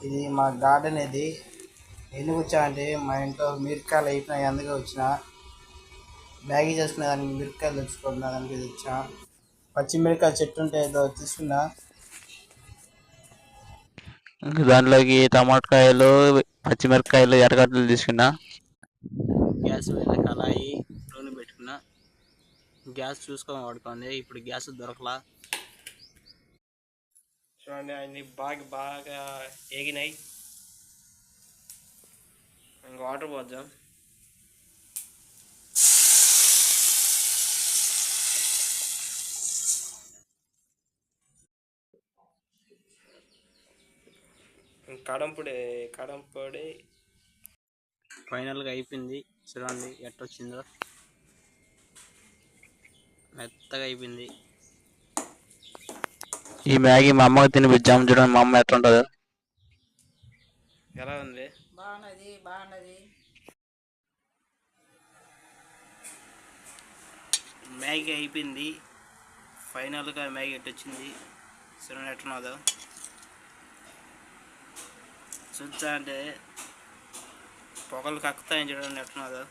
ఇది మా గార్డెన్. ఇది ఎందుకు వచ్చా అంటే మా ఇంట్లో మిరపకాయలు అయిపోయినాయి, అందుకే వచ్చిన. మ్యాగీ చేసుకునే దానికి మిరపకాయలు తెచ్చుకున్నా, దానికి ఇది వచ్చా. పచ్చిమిరపకాయ చెట్టు ఉంటే ఏదో తీసుకున్నా. దాంట్లోకి టమాటకాయలు, పచ్చిమిరపకాయలు, ఎర్రగడ్డలు తీసుకున్నా. గ్యాస్ మీద కళాయి నూనె పెట్టుకున్నా. గ్యాస్ చూసుకొని వాడుకోండి, ఇప్పుడు గ్యాస్ దొరకలా. చూడండి అన్ని బాగా బాగా ఏగినాయి. ఇంకా వాటర్ పోద్దాం. కడంపొడి ఫైనల్గా అయిపోయింది. చూడండి ఎట్టొచ్చిందో, మెత్తగా అయిపోయింది. ఈ మ్యాగీ మా అమ్మకి తినిపించాము. చూడండి మా అమ్మ ఎట్లుంటుందో. ఎలా ఉంది? బాగున్నది. మ్యాగీ అయిపోయింది. ఫైనల్గా మ్యాగీ ఎట్టొచ్చింది చూడండి ఎట్టున్నదో. చూస్తా అంటే పొగలు కక్కుతాయని చూడండి ఎట్టున్నదో.